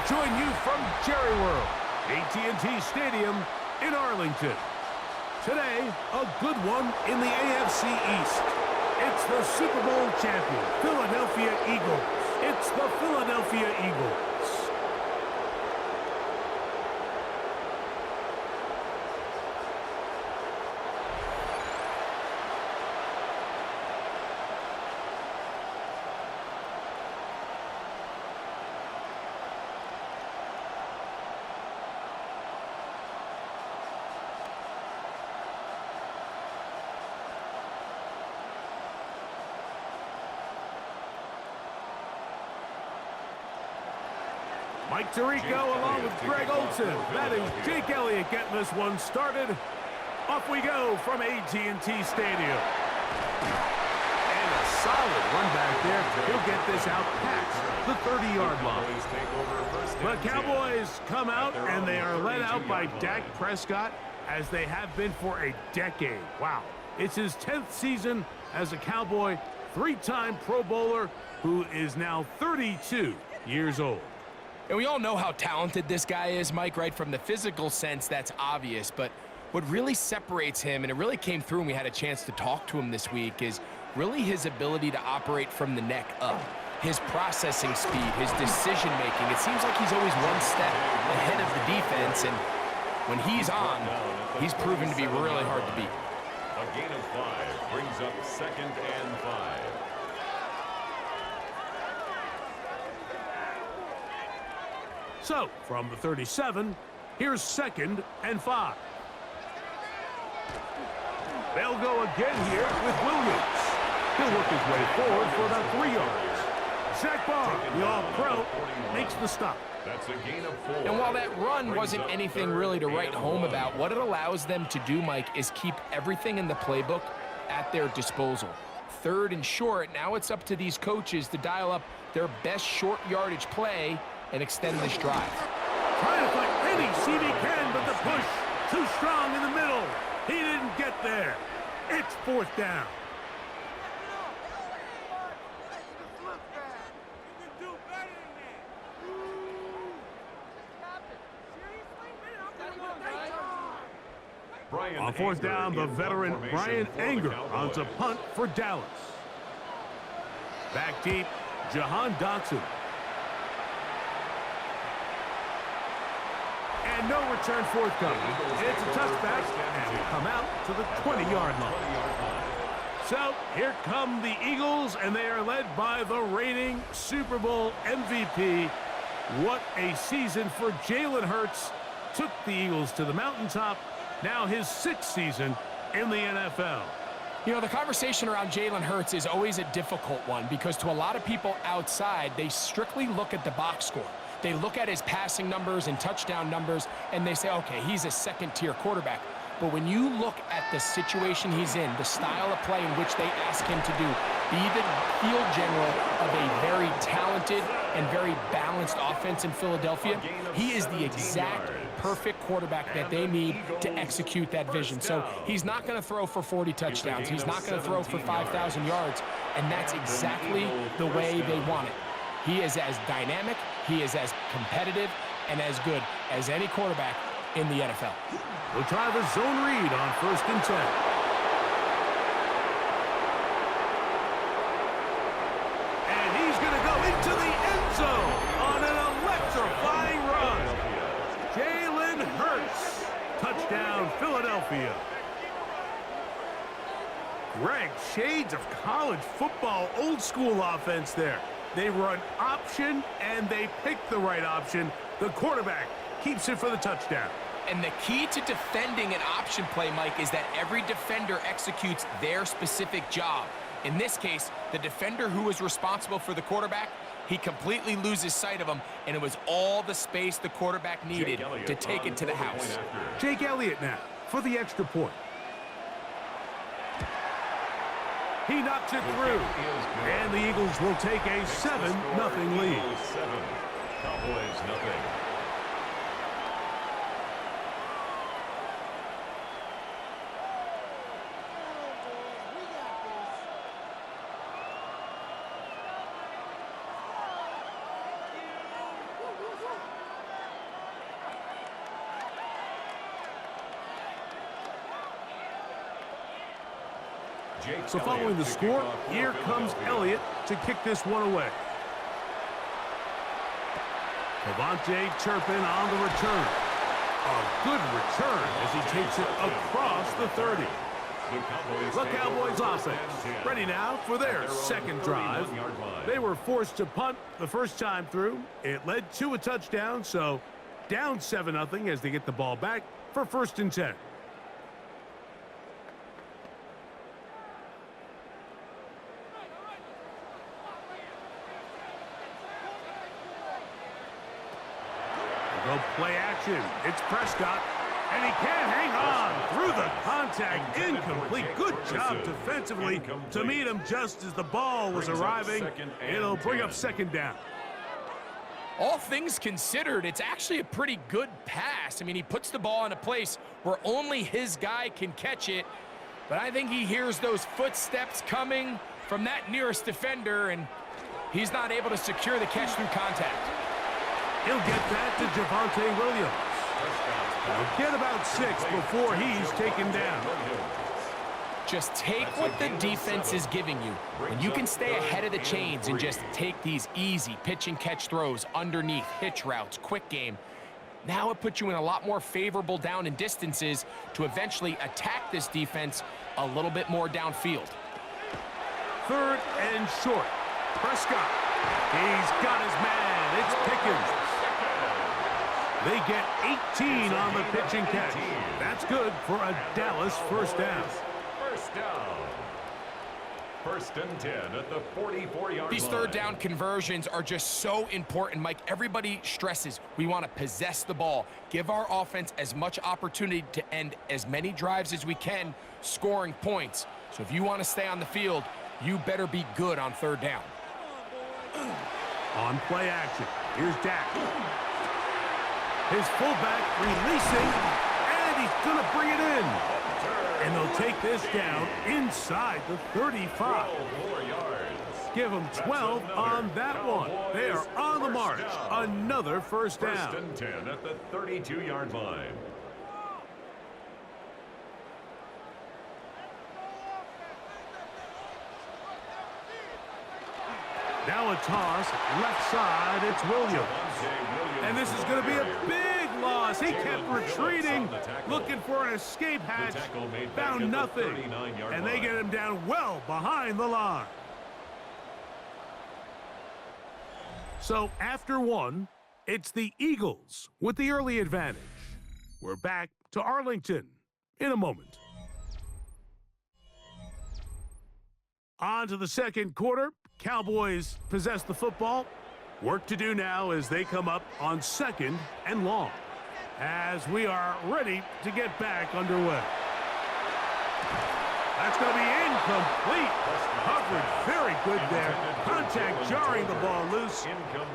join you from Jerry World, AT&T Stadium in Arlington. Today, a good one in the AFC East. It's the Super Bowl champion, Philadelphia Eagles. It's the Philadelphia Eagles. Mike Tirico along with Greg Olson. That is Jake Elliott getting this one started. Off we go from AT&T Stadium. And a solid run back there. He'll get this out past the 30-yard line. The Cowboys come out, and they are led out by Dak Prescott, as they have been for a decade. Wow. It's his 10th season as a Cowboy, three-time Pro Bowler, who is now 32 years old. And we all know how talented this guy is, Mike, right? From the physical sense, that's obvious. But what really separates him, and it really came through when we had a chance to talk to him this week, is really his ability to operate from the neck up. His processing speed, his decision-making. It seems like he's always one step ahead of the defense. And when he's on, he's proven to be really hard to beat. A gain of 5 brings up 2nd and 5. So, from the 37, here's 2nd and 5. They'll go again here with Williams. He'll work his way forward for about 3 yards. Zach Barr, the All-Pro, makes the stop. That's a gain of 4. And while that run wasn't anything really to write home about, what it allows them to do, Mike, is keep everything in the playbook at their disposal. 3rd and short, now it's up to these coaches to dial up their best short yardage play and extend this drive. Trying to find any seam he can, but the push too strong in the middle. He didn't get there. It's 4th down. On 4th down, the veteran Brian Anger on to punt for Dallas. Back deep, Jahan Dotson. And no return forthcoming. It's a touchback, and we come out to the 20-yard line. So here come the Eagles, and they are led by the reigning Super Bowl MVP. What a season for Jalen Hurts. Took the Eagles to the mountaintop. Now his 6th season in the NFL. You know, the conversation around Jalen Hurts is always a difficult one because to a lot of people outside, they strictly look at the box score. They look at his passing numbers and touchdown numbers, and they say, okay, he's a 2nd-tier quarterback. But when you look at the situation he's in, the style of play in which they ask him to do, be the field general of a very talented and very balanced offense in Philadelphia, he is the exact perfect quarterback that they need to execute that vision. So he's not going to throw for 40 touchdowns. He's not going to throw for 5,000 yards, and that's exactly the way they want it. He is as dynamic, he is as competitive, and as good as any quarterback in the NFL. We'll try the zone read on 1st and 10. And he's going to go into the end zone on an electrifying run. Jalen Hurts. Touchdown, Philadelphia. Greg, shades of college football, old school offense there. They run option, and they pick the right option. The quarterback keeps it for the touchdown. And the key to defending an option play, Mike, is that every defender executes their specific job. In this case, the defender who was responsible for the quarterback, he completely loses sight of him, and it was all the space the quarterback needed to take it to the house. Jake Elliott now for the extra point. He knocks it through, and the Eagles will take a 7-0 lead. 7, Cowboys nothing. So following the score, here comes Elliott to kick this one away. Devontae Turpin on the return. A good return as he takes it across the 30. The Cowboys offense ready now for their second drive. They were forced to punt the first time through. It led to a touchdown, so down 7-0 as they get the ball back for 1st and 10. Go play action. It's Prescott. And he can't hang on through the contact. Incomplete. Good job defensively to meet him just as the ball was arriving. It'll bring up 2nd down. All things considered, it's actually a pretty good pass. I mean, he puts the ball in a place where only his guy can catch it. But I think he hears those footsteps coming from that nearest defender, and he's not able to secure the catch through contact. He'll get that to Javonte Williams. He'll get about 6 before he's taken down. Just take what the defense is giving you. When you can stay ahead of the chains and just take these easy pitch and catch throws underneath, hitch routes, quick game, now it puts you in a lot more favorable down and distances to eventually attack this defense a little bit more downfield. 3rd and short. Prescott. He's got his man. It's Pickens. They get 18 on the pitch and catch. That's good for a Dallas 1st down. 1st down. 1st and 10 at the 44-yard line. These 3rd down conversions are just so important, Mike. Everybody stresses we want to possess the ball, give our offense as much opportunity to end as many drives as we can, scoring points. So if you want to stay on the field, you better be good on 3rd down. On play action, here's Dak. His fullback releasing, and he's going to bring it in. And they'll take this down inside the 35. Give them 12 on that one. They are on the march. Another 1st down. 1st and 10 at the 32-yard line. Now a toss, left side, it's Williams. And this is going to be a big loss. He kept retreating, looking for an escape hatch, found nothing. And they get him down well behind the line. So after 1, it's the Eagles with the early advantage. We're back to Arlington in a moment. On to the 2nd quarter. Cowboys possess the football. Work to do now as they come up on 2nd and long. As we are ready to get back underway. That's going to be incomplete. Coverage very good there. Contact jarring the ball loose.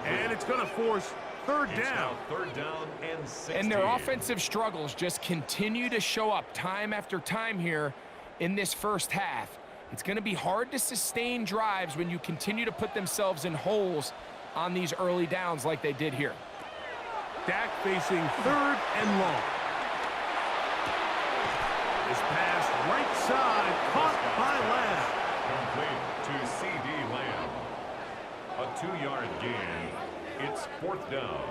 And it's going to force 3rd down. 3rd down and 16. And their offensive struggles just continue to show up time after time here in this 1st half. It's going to be hard to sustain drives when you continue to put themselves in holes on these early downs like they did here. Dak facing 3rd and long. This pass right side caught by Lamb. Complete to C.D. Lamb. A 2-yard gain. It's 4th down.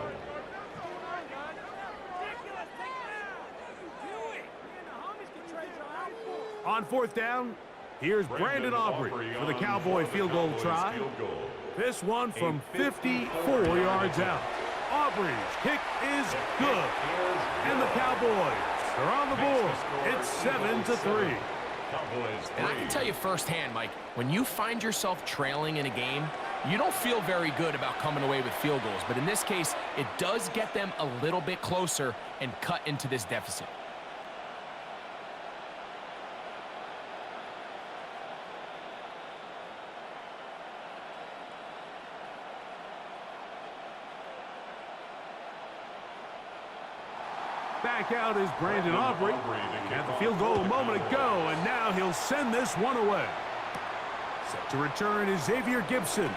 On 4th down, here's Brandon Aubrey for the Cowboy field goal try. This one from 54 yards out. Aubrey's kick is good. And the Cowboys are on the board. It's 7-3. And I can tell you firsthand, Mike, when you find yourself trailing in a game, you don't feel very good about coming away with field goals. But in this case, it does get them a little bit closer and cut into this deficit. Back out is Brandon Aubrey. Had the field goal a moment ago, and now he'll send this one away. Set to return is Xavier Gibson.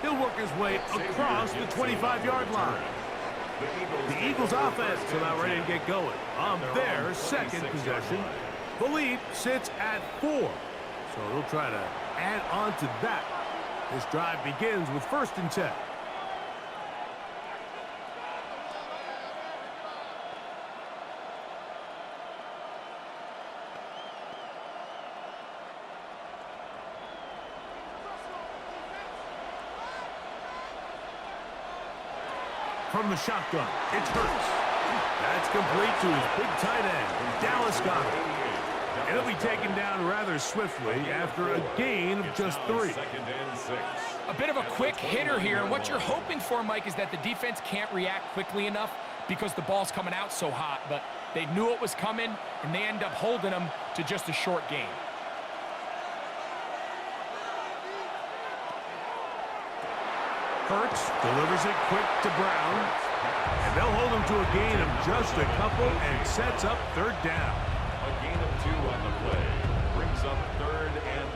He'll work his way across the 25-yard line. The Eagles offense is about ready to get going on their 2nd possession. The lead sits at 4. So they'll try to add on to that. This drive begins with 1st and 10. From the shotgun, it's Hurts. That's complete to his big tight end. Dallas got it. And he'll be taken down rather swiftly after a gain of just 3. A bit of a quick hitter here, and what you're hoping for, Mike, is that the defense can't react quickly enough because the ball's coming out so hot, but they knew it was coming, and they end up holding them to just a short gain. Hurts delivers it quick to Brown, and they'll hold him to a gain of just a couple and sets up 3rd down. A gain of 2 on the play brings up 3rd and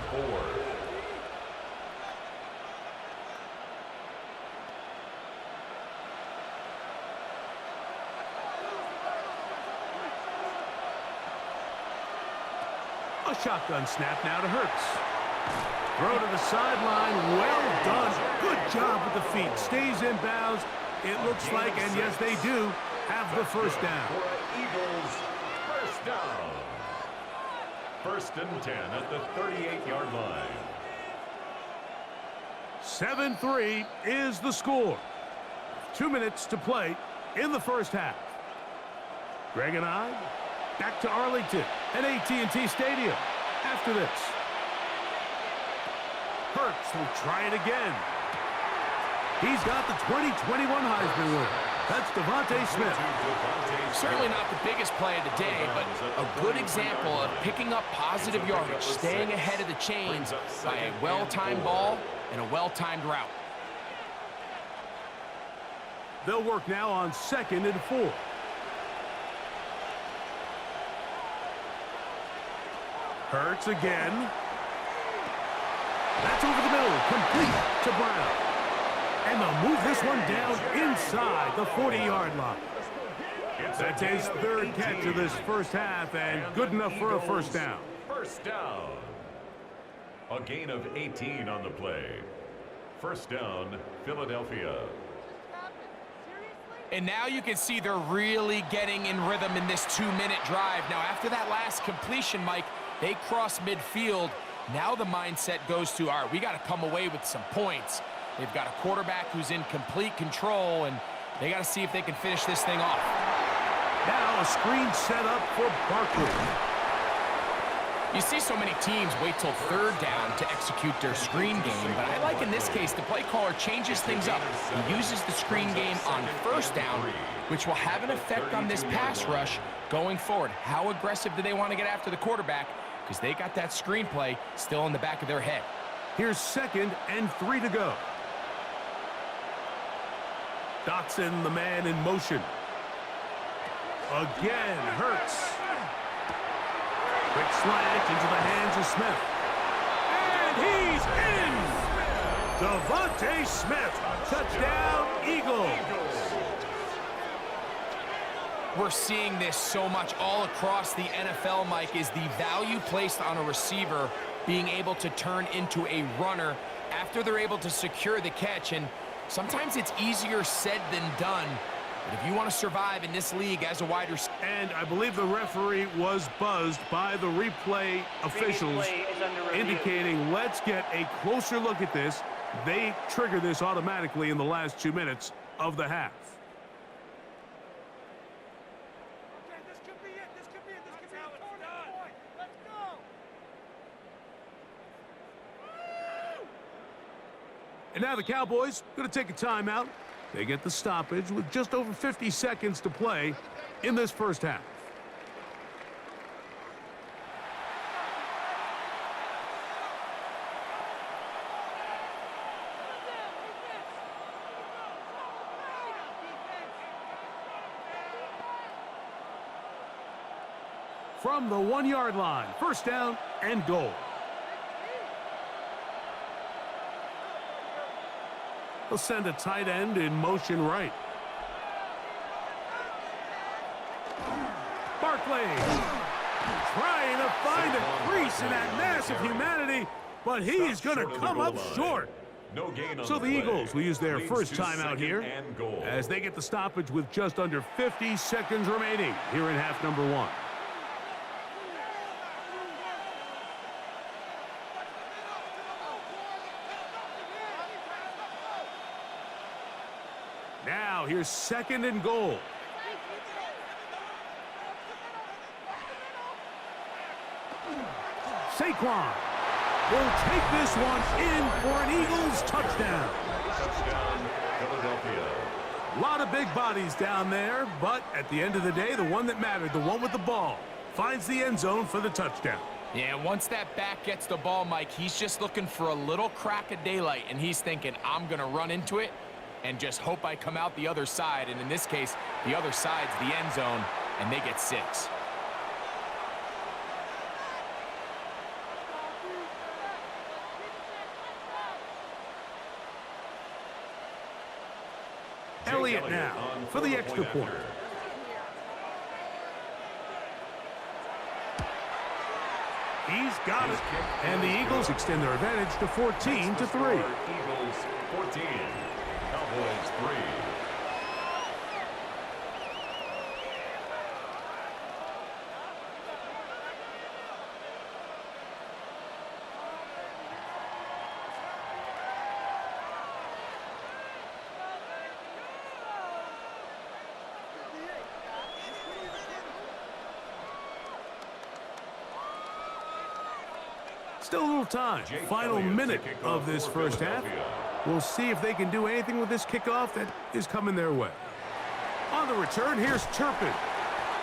4. A shotgun snap now to Hurts. Throw to the sideline. Well done. Good job with the feet. Stays in bounds. It looks like, and yes, they do, have the 1st down. Eagles, 1st down. 1st and 10 at the 38-yard line. 7-3 is the score. 2 minutes to play in the 1st half. Greg and I back to Arlington at AT&T Stadium after this. Hurts will try it again. He's got the 2021 Heisman winner. That's Devontae Smith. Certainly not the biggest play of the day, but a good example of picking up positive yardage, staying ahead of the chains by a well-timed ball and a well-timed route. They'll work now on 2nd and 4. Hurts again. That's over the middle, complete to Brown. And they'll move this one down inside the 40-yard line. That's his 3rd catch of this 1st half, and good enough for a 1st down. 1st down. A gain of 18 on the play. 1st down, Philadelphia. And now you can see they're really getting in rhythm in this 2-minute drive. Now, after that last completion, Mike, they cross midfield. Now the mindset goes to, all right, we got to come away with some points. They've got a quarterback who's in complete control, and they got to see if they can finish this thing off. Now a screen set up for Barkley. You see so many teams wait till 3rd down to execute their screen game, but I like in this case the play caller changes things up. He uses the screen game on 1st down, which will have an effect on this pass rush going forward. How aggressive do they want to get after the quarterback? Because they got that screenplay still in the back of their head. Here's 2nd and 3 to go. Dotson, the man in motion. Again, Hurts. Quick slant into the hands of Smith. And he's in! Devontae Smith. Touchdown, Eagles. We're seeing this so much all across the NFL, Mike, is the value placed on a receiver being able to turn into a runner after they're able to secure the catch. And sometimes it's easier said than done. But if you want to survive in this league as a wide receiver. And I believe the referee was buzzed by the replay officials indicating, let's get a closer look at this. They trigger this automatically in the last 2 minutes of the half. And now the Cowboys going to take a timeout. They get the stoppage with just over 50 seconds to play in this 1st half. From the 1-yard line, 1st down and goal. They'll send a tight end in motion right. Trying to find a crease in that mass of humanity, but he is going to come up short. No gain on So the play. Eagles will use their Leads first to timeout second here and goal. as they get the stoppage with just under 50 seconds remaining here in half number 1. Now here's second and goal. Saquon will take this one in for an Eagles touchdown. Touchdown, Philadelphia. A lot of big bodies down there, but at the end of the day, the one that mattered, the one with the ball, finds the end zone for the touchdown. Yeah, once that back gets the ball, Mike, he's just looking for a little crack of daylight, and he's thinking, I'm going to run into it and just hope I come out the other side. And in this case, the other side's the end zone, and they get 6. Elliott now for the extra point. He's got it. And the Eagles extend their advantage to 14-3. Eagles 14, Cowboys 3. Still a little time. Final minute of this first half. We'll see if they can do anything with this kickoff that is coming their way. On the return, here's Turpin.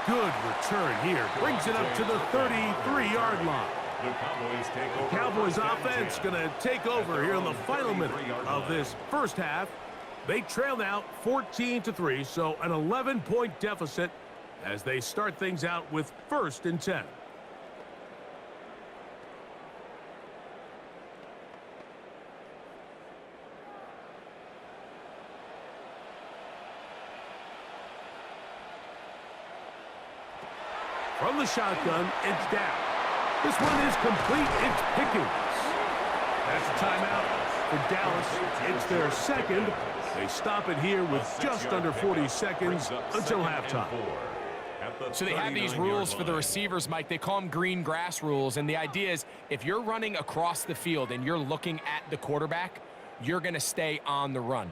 Good return here. Brings it up to the 33-yard line. The Cowboys offense going to take over here in the final minute of this first half. They trail now 14-3, so an 11-point deficit as they start things out with 1st and 10. From the shotgun, it's down. This one is complete. It's Pickens. That's a timeout for Dallas. It's their second. They stop it here with just under 40 seconds until halftime. So they have these rules for the receivers, Mike. They call them green grass rules. And the idea is if you're running across the field and you're looking at the quarterback, you're going to stay on the run.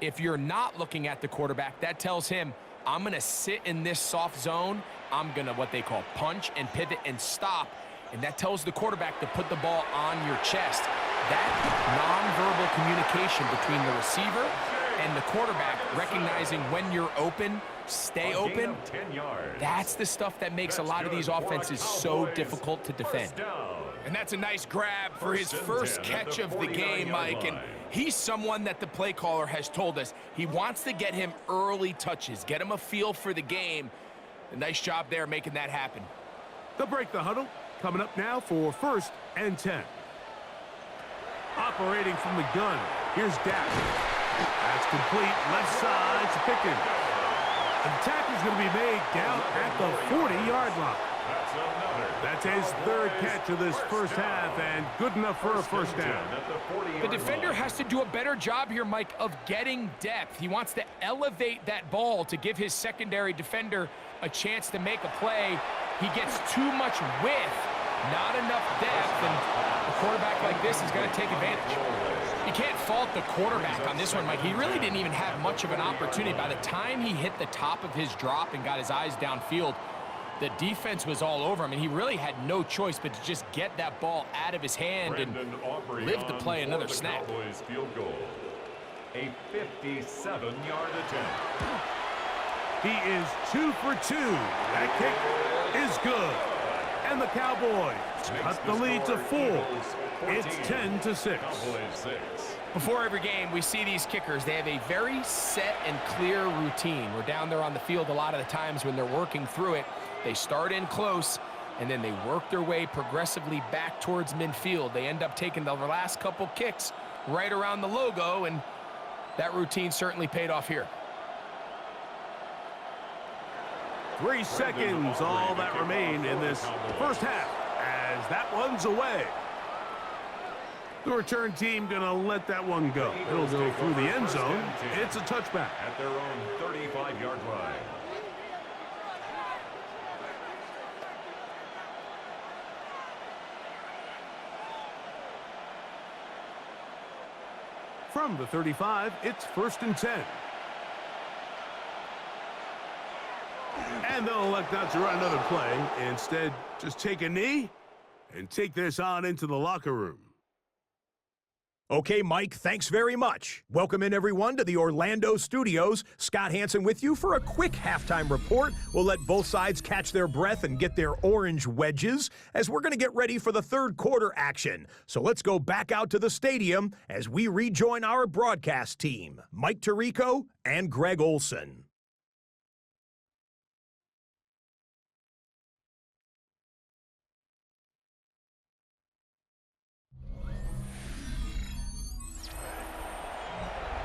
If you're not looking at the quarterback, that tells him, I'm going to sit in this soft zone. I'm going to what they call punch and pivot and stop. And that tells the quarterback to put the ball on your chest. That nonverbal communication between the receiver and the quarterback, recognizing when you're open, stay open, that's the stuff that makes a lot of these offenses so difficult to defend. And that's a nice grab for his first catch of the game, Mike. And he's someone that the play caller has told us he wants to get him early touches, get him a feel for the game. A nice job there making that happen. They'll break the huddle. Coming up now for 1st and 10. Operating from the gun, here's Dak. That's complete, left side to Pickens. The tackle's going to be made down at the 40-yard line. That's his 3rd catch of this first half, and good enough for a first down. The defender has to do a better job here, Mike, of getting depth. He wants to elevate that ball to give his secondary defender a chance to make a play. He gets too much width, not enough depth, and a quarterback like this is going to take advantage. You can't fault the quarterback on this one, Mike. He really didn't even have much of an opportunity. By the time he hit the top of his drop and got his eyes downfield, the defense was all over him, and he really had no choice but to just get that ball out of his hand and live to play another snap. Field goal. A 57-yard attempt. He is 2 for 2. That kick is good. And the Cowboys cut the lead to 4. It's 10-6. Before every game, we see these kickers. They have a very set and clear routine. We're down there on the field a lot of the times when they're working through it. They start in close, and then they work their way progressively back towards midfield. They end up taking the last couple kicks right around the logo, and that routine certainly paid off here. 3 seconds, all that remain in this first half, as that one's away. The return team going to let that one go. It'll go through the end zone. It's a touchback. At their own 35-yard line. From the 35, it's 1st and 10. And they'll elect not to run another play. Instead, just take a knee and take this on into the locker room. Okay, Mike, thanks very much. Welcome in, everyone, to the Orlando studios. Scott Hansen with you for a quick halftime report. We'll let both sides catch their breath and get their orange wedges as we're going to get ready for the third quarter action. So let's go back out to the stadium as we rejoin our broadcast team, Mike Tirico and Greg Olson.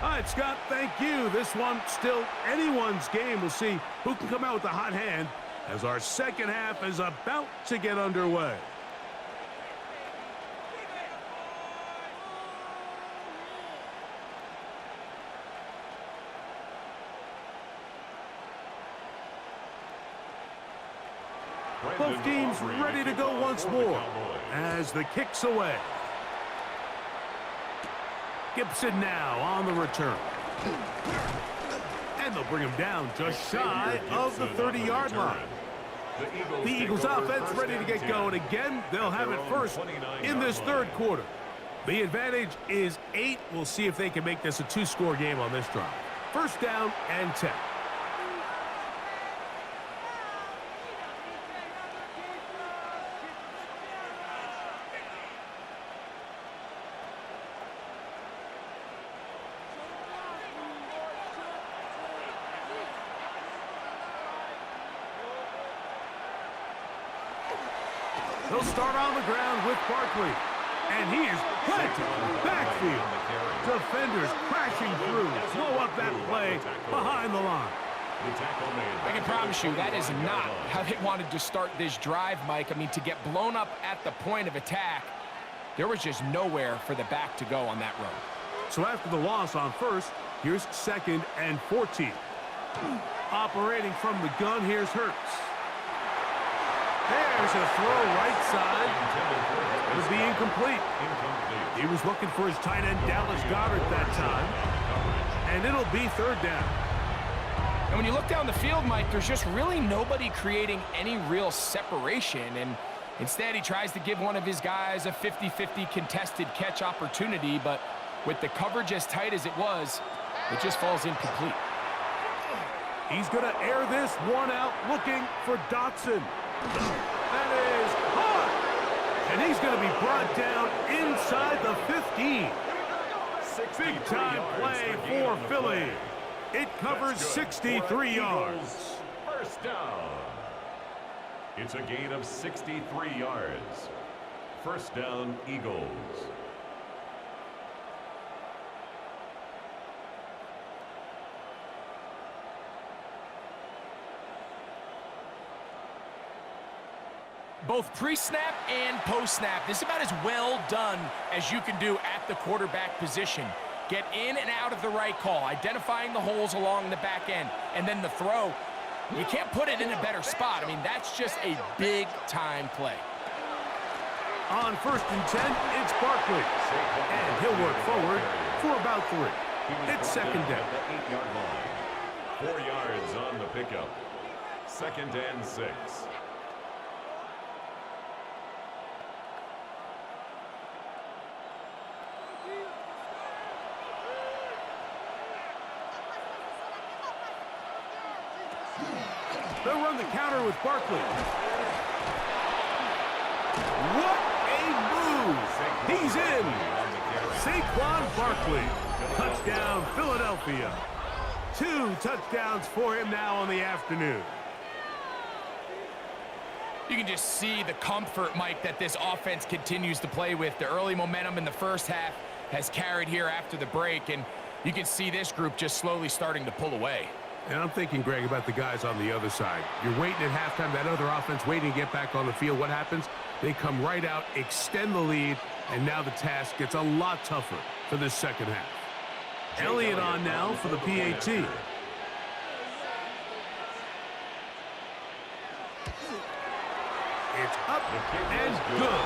All right, Scott, thank you. This one still anyone's game. We'll see who can come out with the hot hand as our second half is about to get underway. Both teams ready to go once more as the kick's away. Gibson now on the return. And they'll bring him down just shy of the 30-yard line. The Eagles offense ready to get going again. They'll have it first in this third quarter. The advantage is 8. We'll see if they can make this a 2-score game on this drive. 1st down and 10. They'll start on the ground with Barkley. And he is planted in the backfield. Defenders crashing through. Slow up that play behind the line. I can promise you that is not how they wanted to start this drive, Mike. I mean, to get blown up at the point of attack, there was just nowhere for the back to go on that run. So after the loss on 1st, here's 2nd and 14. Operating from the gun, here's Hurts. There's a throw right side. It'll be incomplete. He was looking for his tight end, Dallas Goedert, that time. And it'll be 3rd down. And when you look down the field, Mike, there's just really nobody creating any real separation. And instead, he tries to give one of his guys a 50-50 contested catch opportunity. But with the coverage as tight as it was, it just falls incomplete. He's going to air this one out, looking for Dotson. That is caught. And he's going to be brought down inside the 15. Big-time play for Philly. It covers 63 yards. 1st down. It's a gain of 63 yards. 1st down, Eagles. Both pre-snap and post-snap, this is about as well done as you can do at the quarterback position. Get in and out of the right call, identifying the holes along the back end, and then the throw. You can't put it in a better spot. I mean, that's just a big-time play. On 1st and 10, it's Barkley. And he'll work forward for about 3. It's 2nd down. 8-yard line. 4 yards on the pickup. 2nd and 6. They'll run the counter with Barkley. What a move! He's in! Saquon Barkley. Touchdown, Philadelphia. 2 touchdowns for him now on the afternoon. You can just see the comfort, Mike, that this offense continues to play with. The early momentum in the first half has carried here after the break, and you can see this group just slowly starting to pull away. And I'm thinking, Greg, about the guys on the other side. You're waiting at halftime, that other offense waiting to get back on the field. What happens? They come right out, extend the lead, and now the task gets a lot tougher for this second half. Elliott on now for the PAT. It's up and good.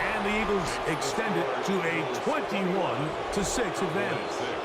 And the Eagles extend it to a 21-6 advantage.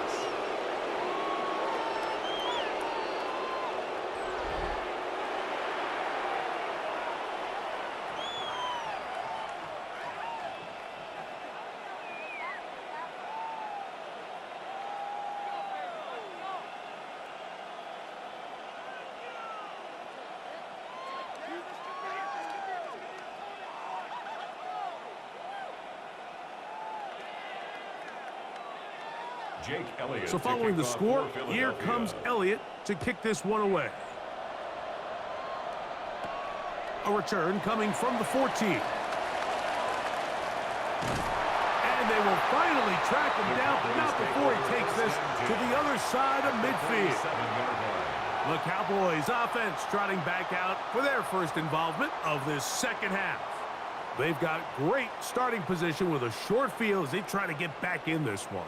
Jake Elliott. So following the score, here comes Elliott to kick this one away. A return coming from the 14. And they will finally track him down, but not before he takes this to the other side of midfield. The Cowboys offense trotting back out for their first involvement of this second half. They've got great starting position with a short field as they try to get back in this one.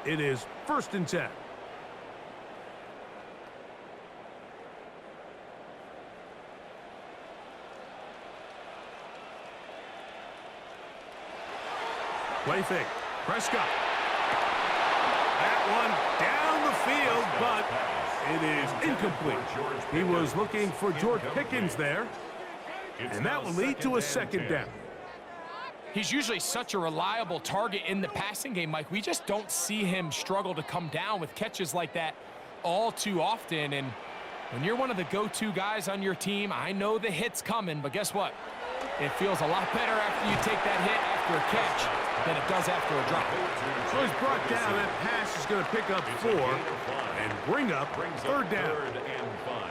It is 1st and 10. Play fake. Prescott. That one down the field, but it is incomplete. He was looking for George Pickens there, and that will lead to a second down. He's usually such a reliable target in the passing game, Mike. We just don't see him struggle to come down with catches like that all too often. And when you're one of the go-to guys on your team, I know the hit's coming, but guess what? It feels a lot better after you take that hit after a catch than it does after a drop. So he's brought down. That pass is going to pick up 4 and bring up 3rd down. 3rd and 5.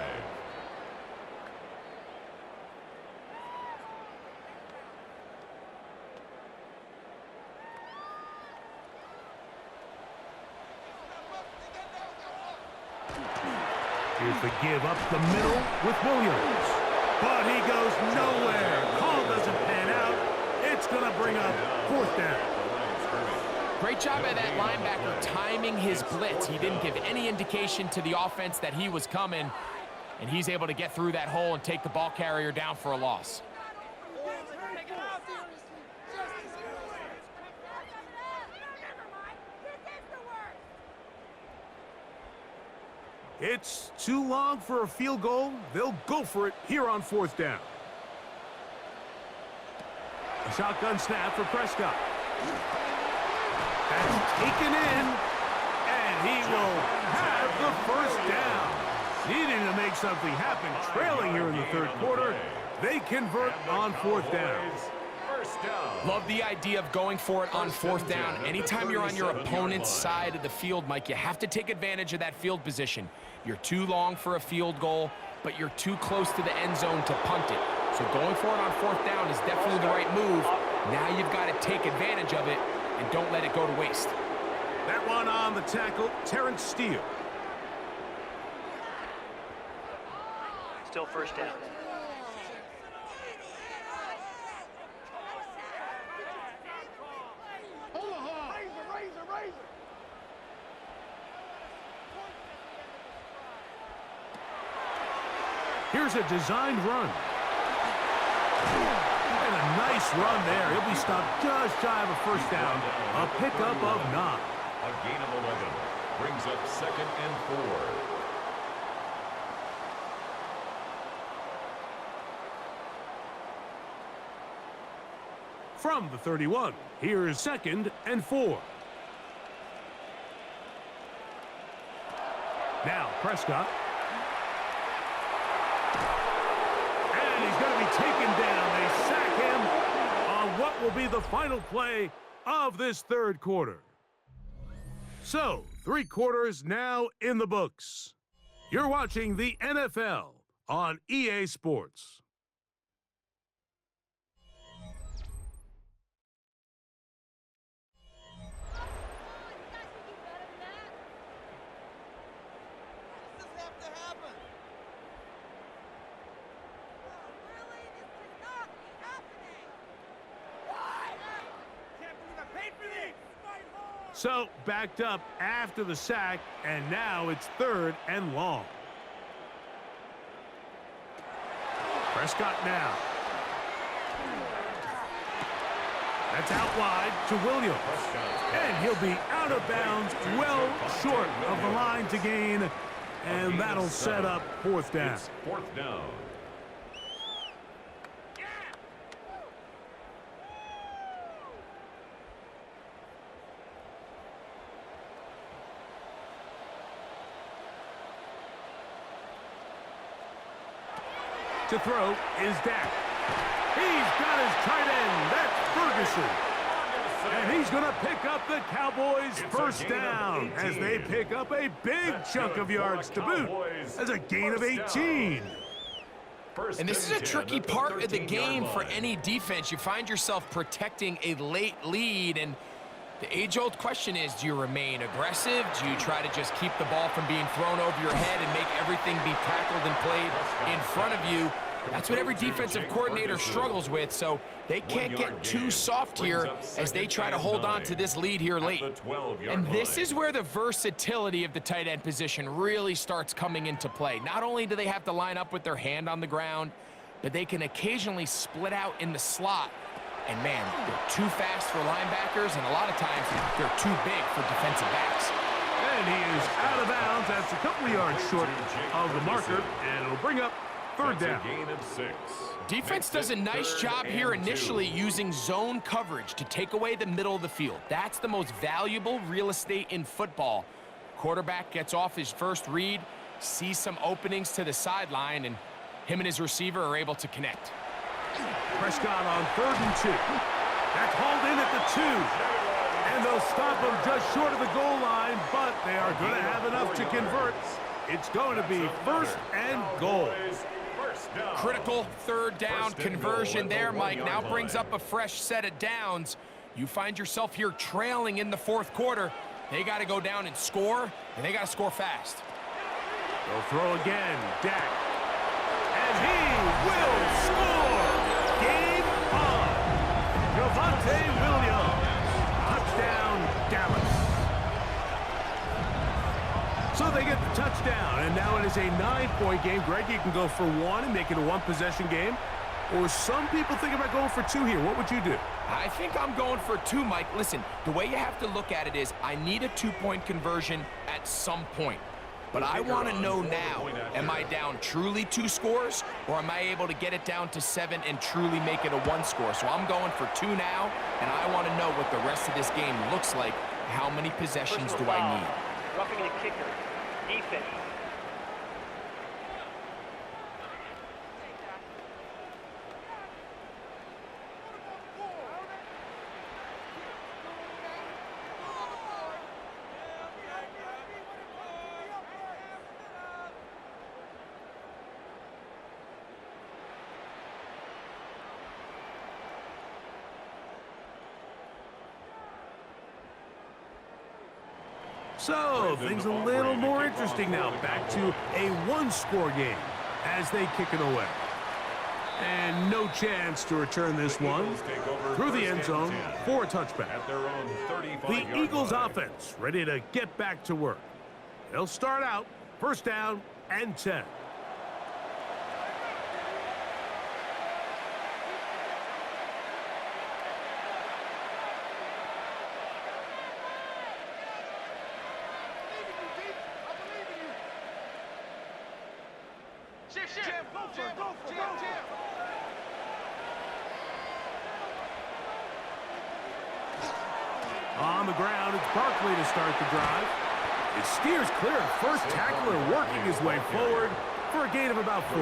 Here's the give up the middle with Williams. But he goes nowhere. Call doesn't pan out. It's going to bring up 4th down. Great job by that linebacker timing his blitz. He didn't give any indication to the offense that he was coming, and he's able to get through that hole and take the ball carrier down for a loss. It's too long for a field goal. They'll go for it here on 4th down. A shotgun snap for Prescott. That's taken in, and he will have the 1st down. Needing to make something happen, trailing here in the 3rd quarter. They convert on 4th down. Love the idea of going for it on 4th down. Anytime you're on your opponent's side of the field, Mike, you have to take advantage of that field position. You're too long for a field goal, but you're too close to the end zone to punt it. So going for it on 4th down is definitely the right move. Now you've got to take advantage of it and don't let it go to waste. That one on the tackle, Terrence Steele. Still 1st down. Here's a designed run. And a nice run there. He'll be stopped just shy of a 1st down. A pickup of 9. A gain of 11. Brings up 2nd and 4. From the 31, here's 2nd and 4. Now Prescott. And he's going to be taken down. They sack him on what will be the final play of this 3rd quarter. So, 3 quarters now in the books. You're watching the NFL on EA Sports. Have to happen. So, backed up after the sack, and now it's 3rd and long. Prescott now. That's out wide to Williams. And he'll be out of bounds, well short of the line to gain. And that'll set up 4th down. It's 4th down. To throw is Dak. He's got his tight end. That's Ferguson. And he's going to pick up the Cowboys' first down as they pick up a big chunk of yards to boot as a gain of 18. And this is a tricky part of the game for any defense. You find yourself protecting a late lead, and the age-old question is, do you remain aggressive? Do you try to just keep the ball from being thrown over your head and make everything be tackled and played in front of you? That's what every defensive coordinator struggles with, so they can't get too soft here as they try to hold on to this lead here late. And this is where the versatility of the tight end position really starts coming into play. Not only do they have to line up with their hand on the ground, but they can occasionally split out in the slot. And man, they're too fast for linebackers, and a lot of times they're too big for defensive backs. And he is out of bounds. That's a couple of yards short of the marker, and it'll bring up 3rd down. Gain of 6. Defense does a nice job here initially using zone coverage to take away the middle of the field. That's the most valuable real estate in football. Quarterback gets off his first read, sees some openings to the sideline, and him and his receiver are able to connect. Prescott on 3rd and 2. That's hauled in at the 2. And they'll stop him just short of the goal line, but they are going to have enough to convert. It's going to be 1st and goal. Critical 3rd down conversion there, Mike. Now brings up a fresh set of downs. You find yourself here trailing in the 4th quarter. They got to go down and score, and they got to score fast. They'll throw again. Dak. And he will score. Game on. Javonte Williams. Touchdown, Dallas. So they get the touchdown, and now it is a 9-point game. Greg, you can go for 1 and make it a 1-possession game. Or some people think about going for 2 here. What would you do? I think I'm going for 2, Mike. Listen, the way you have to look at it is I need a 2-point conversion at some point. But I want to know now, am I down truly 2 scores, or am I able to get it down to 7 and truly make it a 1 score? So I'm going for 2 now, and I want to know what the rest of this game looks like. How many possessions do I need? Roughing the kicker. Defense. So, things a little more interesting now. Back to a 1-score game as they kick it away. And no chance to return this one through the end zone for a touchback. The Eagles offense ready to get back to work. They'll start out 1st down and 10. On the ground, it's Barkley to start the drive. It steers clear. First tackler working his way forward for a gain of about 4.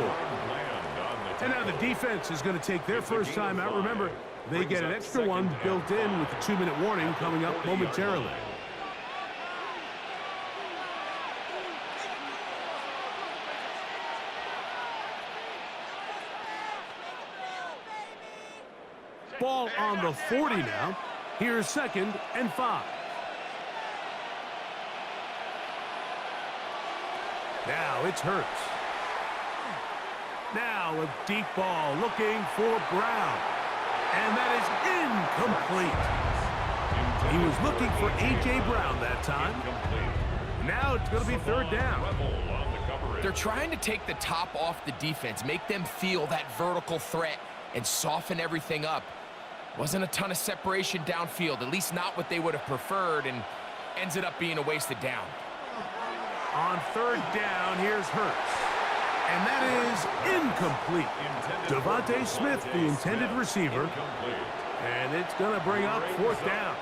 And now the defense is going to take their first time out. Remember, they get an extra one built in with the 2-minute warning coming up momentarily. Ball on the 40 now. Here's 2nd and 5. Now it's Hurts. Now a deep ball looking for Brown. And that is incomplete. He was looking for A.J. Brown that time. Now it's going to be third down. They're trying to take the top off the defense, make them feel that vertical threat, and soften everything up. Wasn't a ton of separation downfield, at least not what they would have preferred, and ended up being a wasted down. On third down, here's Hurts. And that is incomplete. Devontae Smith, the intended receiver. And it's going to bring up fourth down.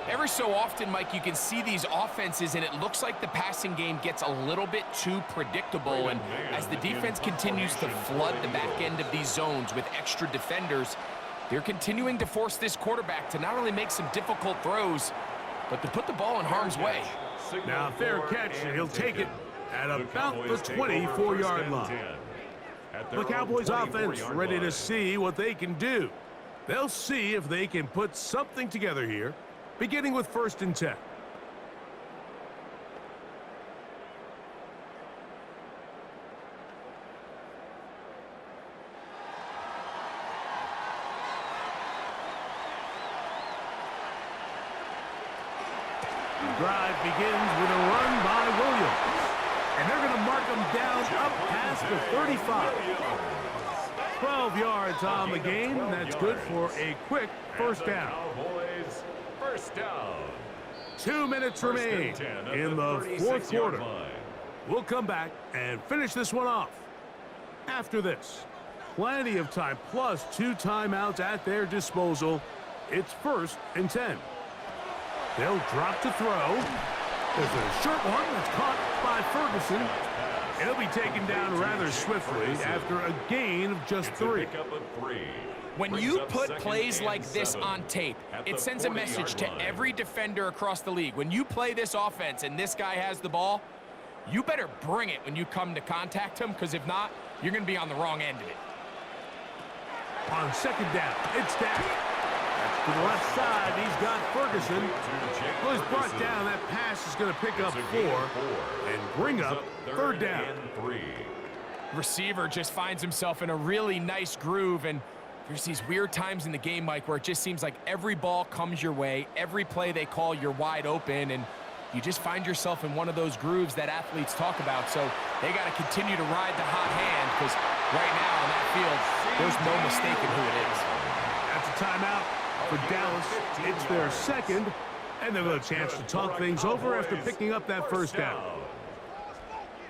Every so often, Mike, you can see these offenses, and it looks like the passing game gets a little bit too predictable. And as the defense continues to flood the back end of these zones with extra defenders, they're continuing to force this quarterback to not only make some difficult throws, but to put the ball in harm's way. Now, fair catch, and he'll take it at about the 24-yard line. The Cowboys offense ready to see what they can do. They'll see if they can put something together here, beginning with 1st and 10. The drive begins with a run by Williams. And they're going to mark him down up past the 35. 12 yards on the game. That's good for a quick first down. 2 minutes remain in the fourth quarter. We'll come back and finish this one off. After this, plenty of time, plus 2 timeouts at their disposal. It's 1st and 10. They'll drop to throw. There's a short one that's caught by Ferguson. He'll be taken down rather swiftly after a gain of just 3. When you put plays like this on tape, it sends a message to every defender across the league. When you play this offense and this guy has the ball, you better bring it when you come to contact him, because if not, you're going to be on the wrong end of it. On 2nd down, it's Dak. To the left side, he's got Ferguson. Well, he's brought down. That pass is going to pick up 4 and bring up 3rd down. Receiver just finds himself in a really nice groove, and there's these weird times in the game, Mike, where it just seems like every ball comes your way, every play they call, you're wide open, and you just find yourself in one of those grooves that athletes talk about. So they got to continue to ride the hot hand, because right now on that field, there's no mistaking who it is. That's a timeout for Dallas. It's their 2nd, and they'll have a chance to talk things over after picking up that first down.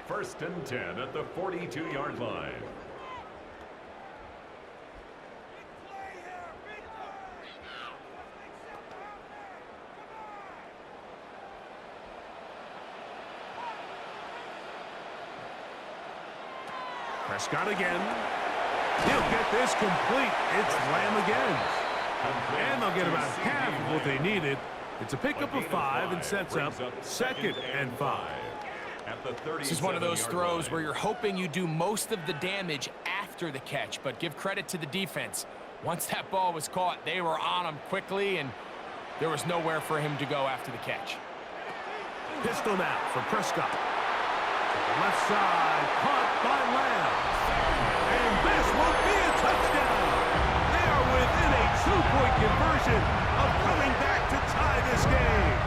1st and 10 at the 42-yard line. Prescott again. He'll get this complete. It's Lamb again. And they'll get about half of what they needed. It's a pickup of 5 and sets up 2nd and 5. This is one of those throws where you're hoping you do most of the damage after the catch, but give credit to the defense. Once that ball was caught, they were on him quickly, and there was nowhere for him to go after the catch. Pistol now for Prescott. To the left side, caught by Lamb. And this will be a touchdown. They are within a 2-point conversion of coming back to tie this game.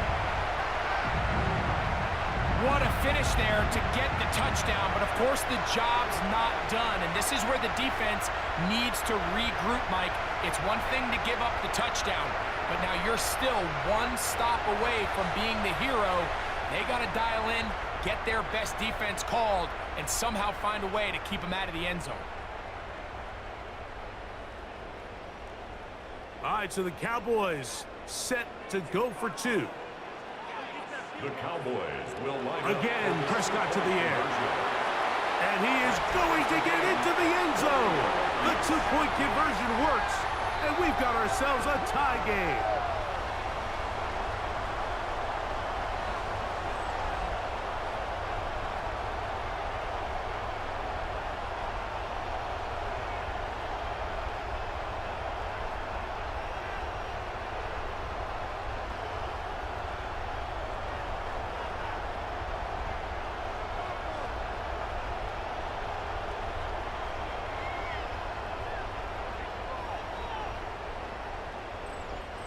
What a finish there to get the touchdown, but of course the job's not done, and this is where the defense needs to regroup, Mike. It's one thing to give up the touchdown, but now you're still one stop away from being the hero. They got to dial in, get their best defense called, and somehow find a way to keep them out of the end zone. All right, so the Cowboys set to go for 2. The Cowboys will line up again, Prescott to the air. And he is going to get into the end zone. The 2-point conversion works, and we've got ourselves a tie game.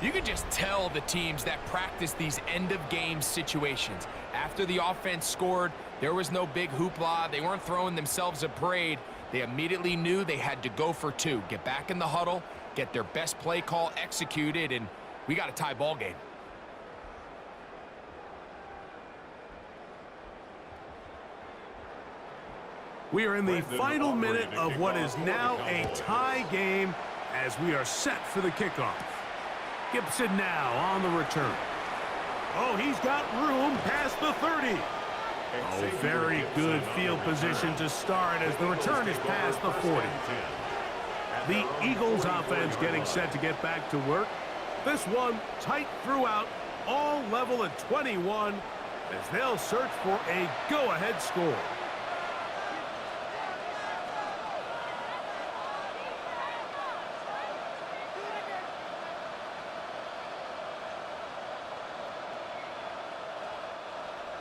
You can just tell the teams that practice these end-of-game situations. After the offense scored, there was no big hoopla. They weren't throwing themselves a parade. They immediately knew they had to go for two, get back in the huddle, get their best play call executed, and we got a tie ball game. We are in the final minute of what is now a tie game as we are set for the kickoff. Gibson now on the return. Oh, he's got room past the 30. Oh, very good field position to start as the return is past the 40. The Eagles offense getting set to get back to work. This one tight throughout, all level at 21 as they'll search for a go-ahead score.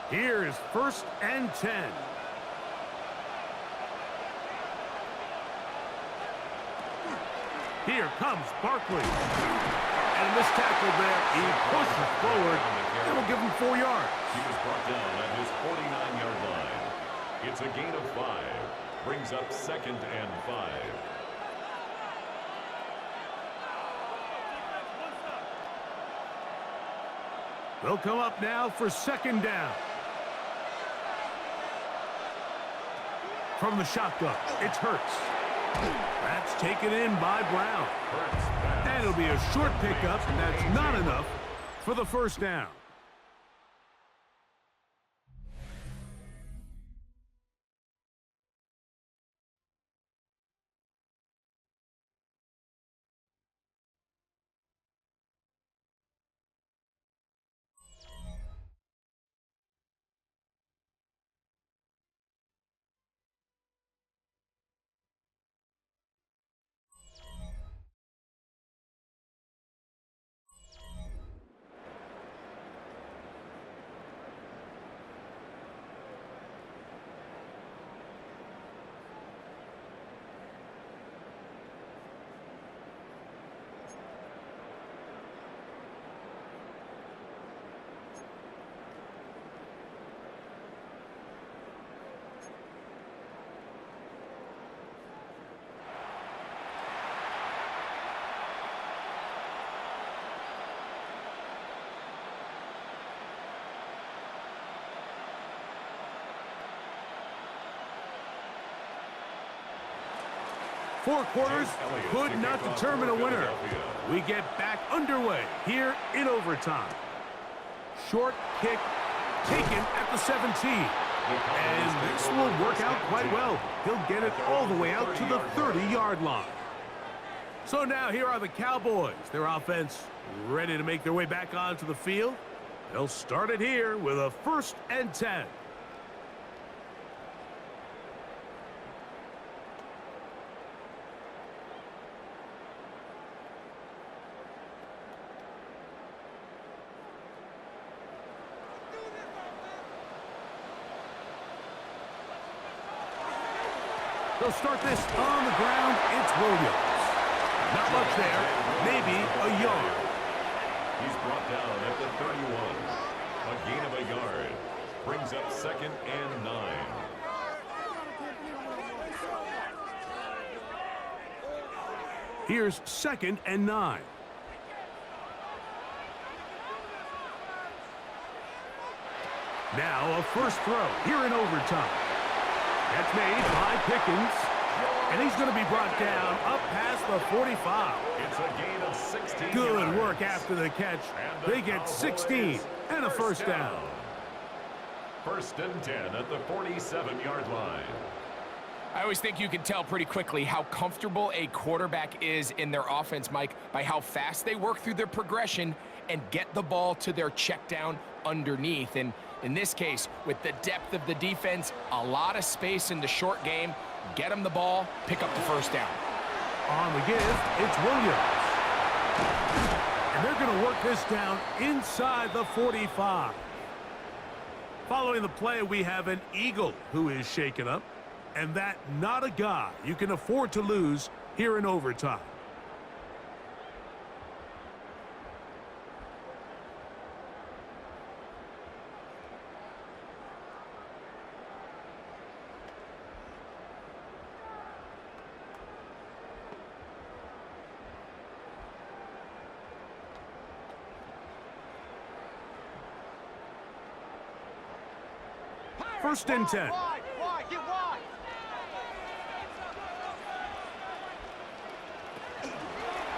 Here's 1st and 10. Here comes Barkley. And this tackle there, he pushes forward. That'll give him 4 yards. He was brought down at his 49-yard line. It's a gain of 5. Brings up 2nd and 5. They'll come up now for 2nd down. From the shotgun, it's Hurts. That's taken in by Brown. And it'll be a short pickup. That's not enough for the 1st down. Four quarters could not determine a winner. We get back underway here in overtime. Short kick taken at the 17. And this will work out quite well. He'll get it all the way out to the 30-yard line. So now here are the Cowboys. Their offense ready to make their way back onto the field. They'll start it here with a 1st and 10. They'll start this on the ground. It's Williams. Not much there. Maybe a yard. He's brought down at the 31. A gain of a yard. Brings up 2nd and 9. Here's 2nd and 9. Now a first throw here in overtime. That's made by Pickens. And he's going to be brought down up past the 45. It's a gain of 16 Good yards. work after the catch. They get 16 and a 1st down. 1st and 10 at the 47-yard line. I always think you can tell pretty quickly how comfortable a quarterback is in their offense, Mike, by how fast they work through their progression and get the ball to their check down underneath. And in this case, with the depth of the defense, a lot of space in the short game, get them the ball, pick up the 1st down. On the give, it's Williams. And they're going to work this down inside the 45. Following the play, we have an Eagle who is shaken up. And that not a guy you can afford to lose here in overtime. First and 10. Wide, get wide.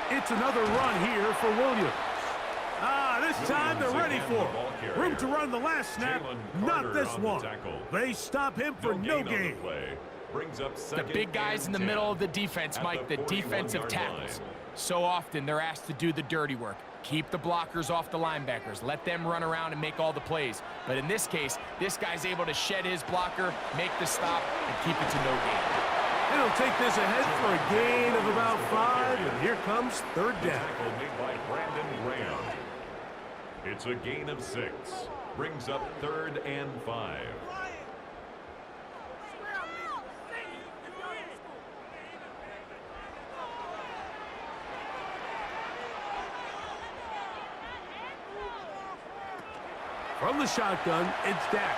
It's another run here for Williams. This time they're ready for it. Room to run the last snap, not this one. They stop him for no gain. The big guys in the middle of the defense, Mike, the defensive tackles. So often they're asked to do the dirty work. Keep the blockers off the linebackers. Let them run around and make all the plays. But in this case, this guy's able to shed his blocker, make the stop, and keep it to no gain. It'll take this ahead for a gain of about 5, and here comes third down. It's a gain of 6. Brings up 3rd and 5. From the shotgun, it's Dak.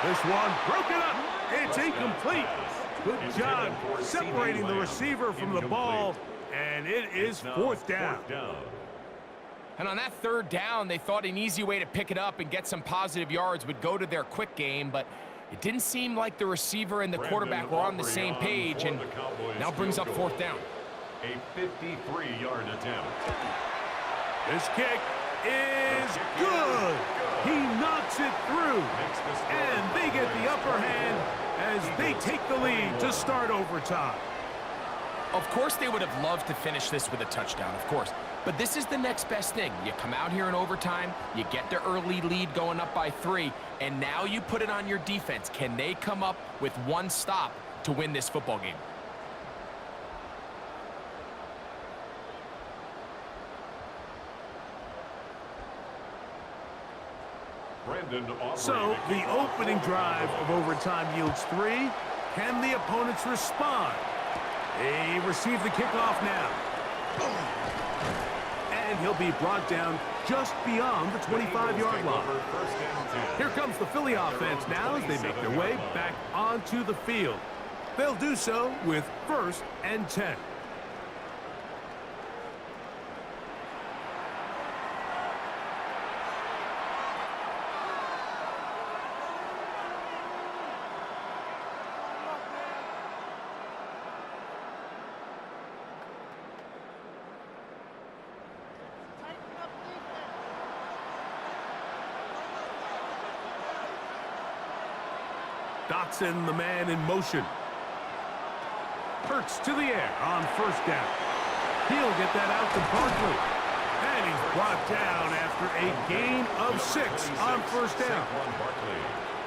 This one broken up. It's incomplete. Good job separating the receiver from the ball, and it is fourth down. And on that third down, they thought an easy way to pick it up and get some positive yards would go to their quick game, but it didn't seem like the receiver and the quarterback were on the same page, and now brings up fourth down. A 53-yard attempt. This kick is good. He knocks it through, and they get the upper hand as they take the lead to start overtime. Of course they would have loved to finish this with a touchdown, of course. But this is the next best thing. You come out here in overtime, you get the early lead going up by 3, and now you put it on your defense. Can they come up with one stop to win this football game? So the opening drive of overtime yields 3. Can the opponents respond? They receive the kickoff now. And he'll be brought down just beyond the 25-yard line. Here comes the Philly offense now as they make their way back onto the field. They'll do so with 1st and 10. Dotson, the man in motion. Hurts to the air on 1st down. He'll get that out to Barkley. And he's brought down after a gain of 6 on 1st down.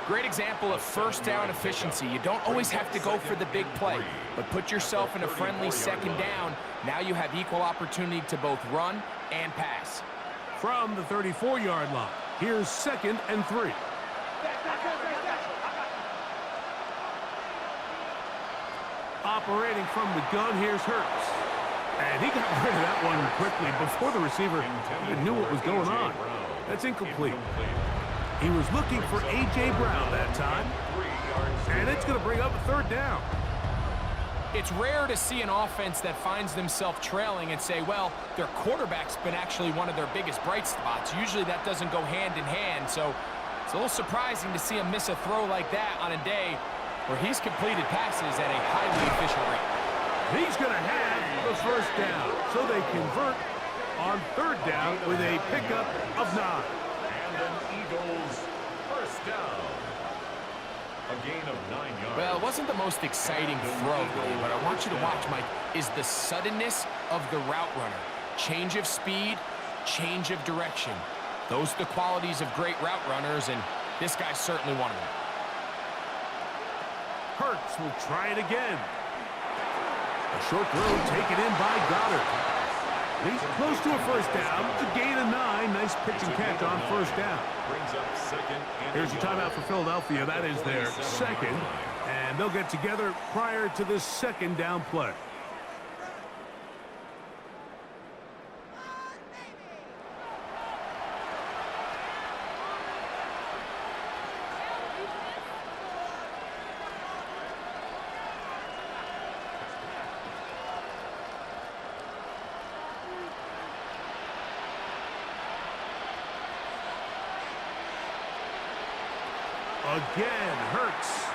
Great example of 1st down efficiency. You don't always have to go for the big play, but put yourself in a friendly 2nd down. Now you have equal opportunity to both run and pass. From the 34-yard line, here's 2nd and 3. Operating from the gun, here's Hurts. And he got rid of that one quickly before the receiver even knew what was going on. That's incomplete. He was looking for A.J. Brown that time. And it's going to bring up a 3rd down. It's rare to see an offense that finds themselves trailing and say, well, their quarterback's been actually one of their biggest bright spots. Usually that doesn't go hand in hand, so it's a little surprising to see him miss a throw like that on a day where he's completed passes at a highly efficient rate. He's going to have the 1st down, so they convert on 3rd down with a pickup of 9. And an Eagles 1st down. A gain of 9 yards. Well, it wasn't the most exciting throw, but I want you to watch, Mike, is the suddenness of the route runner. Change of speed, change of direction. Those are the qualities of great route runners, and this guy's certainly one of them. Hurts will try it again. A short throw taken in by Goddard. He's close to a 1st down. It's a gain of 9. Nice pitch and catch on 1st down. Here's a timeout for Philadelphia. That is their 2nd. And they'll get together prior to this 2nd down play. again. Hurts.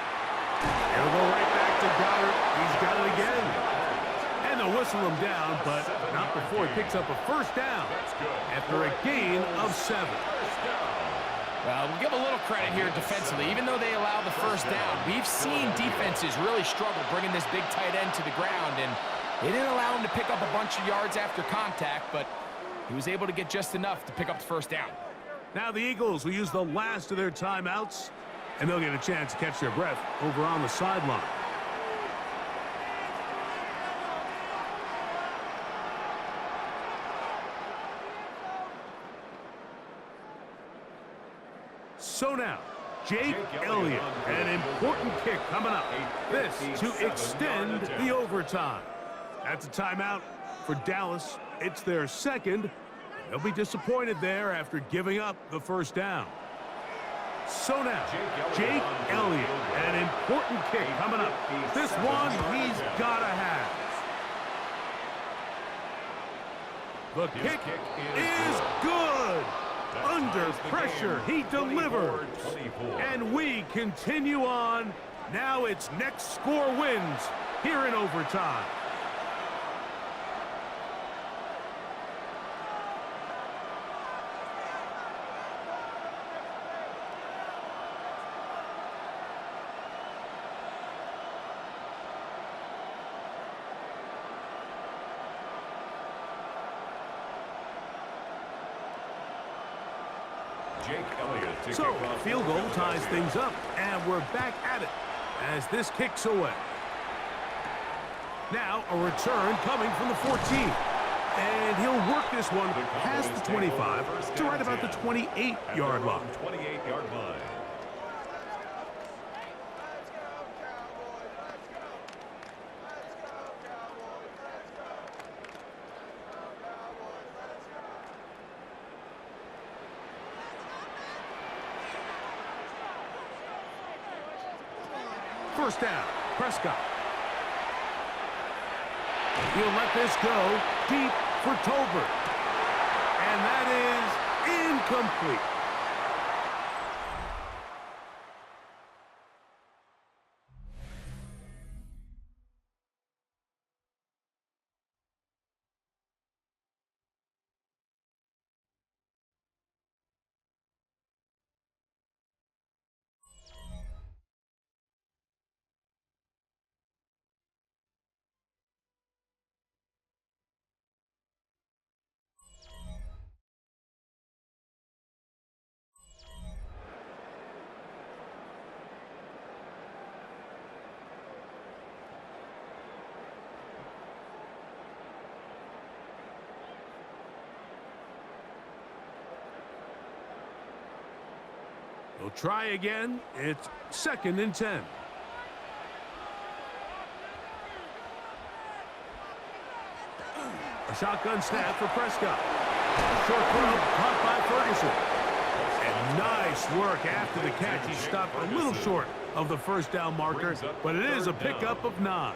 It'll go right back to Goddard. He's got it again. And they'll whistle him down, but not before he picks up a first down after a gain of 7. Well, we'll give a little credit here defensively. Even though they allow the first down, we've seen defenses really struggle bringing this big tight end to the ground, and they didn't allow him to pick up a bunch of yards after contact, but he was able to get just enough to pick up the first down. Now the Eagles will use the last of their timeouts, and they'll get a chance to catch their breath over on the sideline. So now, Jake Elliott, an important kick coming up. This to extend the overtime. That's a timeout for Dallas. It's their second. They'll be disappointed there after giving up the first down. So now, Jake Elliott, an important kick coming up. This one he's got to have. The kick is good. Under pressure, he delivers. And we continue on. Now it's next score wins here in overtime. So, field goal ties things up, and we're back at it as this kicks away. Now, a return coming from the 14. And he'll work this one past the 25 to right about the 28-yard line. 28-yard line. First down, Prescott. He'll let this go deep for Tolbert. And that is incomplete. They'll try again. It's 2nd and 10. A shotgun snap for Prescott. Short throw caught by Ferguson. And nice work after the catch. He stopped a little short of the first down marker, but it is a pickup of 9.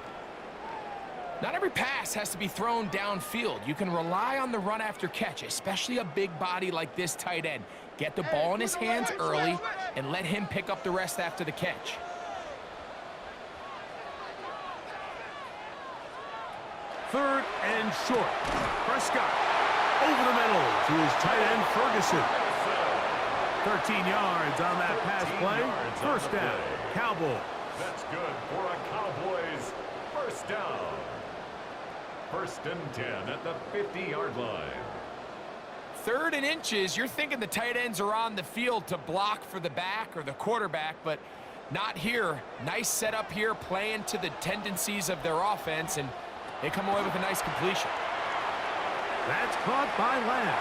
Not every pass has to be thrown downfield. You can rely on the run after catch, especially a big body like this tight end. Get the ball in his hands early and let him pick up the rest after the catch. Third and short. Prescott over the middle to his tight end Ferguson. 13 yards on that pass play. First down, Cowboys. That's good for a Cowboys first down. 1st and 10 at the 50-yard line. 3rd and inches, you're thinking the tight ends are on the field to block for the back or the quarterback, but not here. Nice setup here, playing to the tendencies of their offense, and they come away with a nice completion. That's caught by Lamb.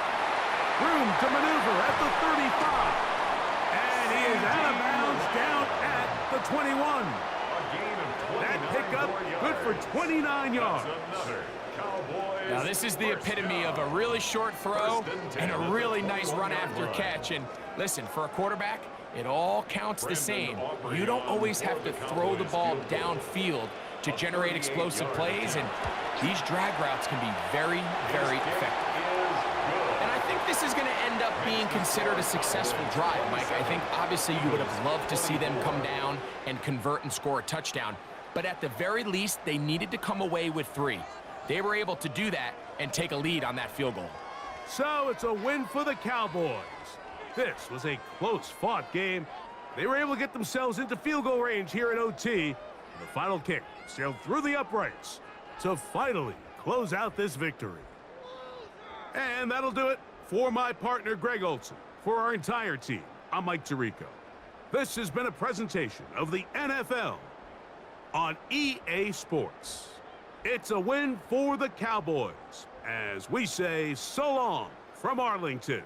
Room to maneuver at the 35. And he is out of bounds down at the 21. That pickup good for 29 yards. Now this is the epitome of a really short throw and a really nice run after catch. And listen, for a quarterback, it all counts the same. You don't always have to throw the ball downfield to generate explosive plays, and these drag routes can be very, very effective. And I think this is going to end up being considered a successful drive, Mike. I think obviously you would have loved to see them come down and convert and score a touchdown. But at the very least, they needed to come away with 3. They were able to do that and take a lead on that field goal. So it's a win for the Cowboys. This was a close-fought game. They were able to get themselves into field goal range here in OT. The final kick sailed through the uprights to finally close out this victory. And that'll do it for my partner, Greg Olson. For our entire team, I'm Mike Tirico. This has been a presentation of the NFL on EA Sports. It's a win for the Cowboys, as we say so long from Arlington.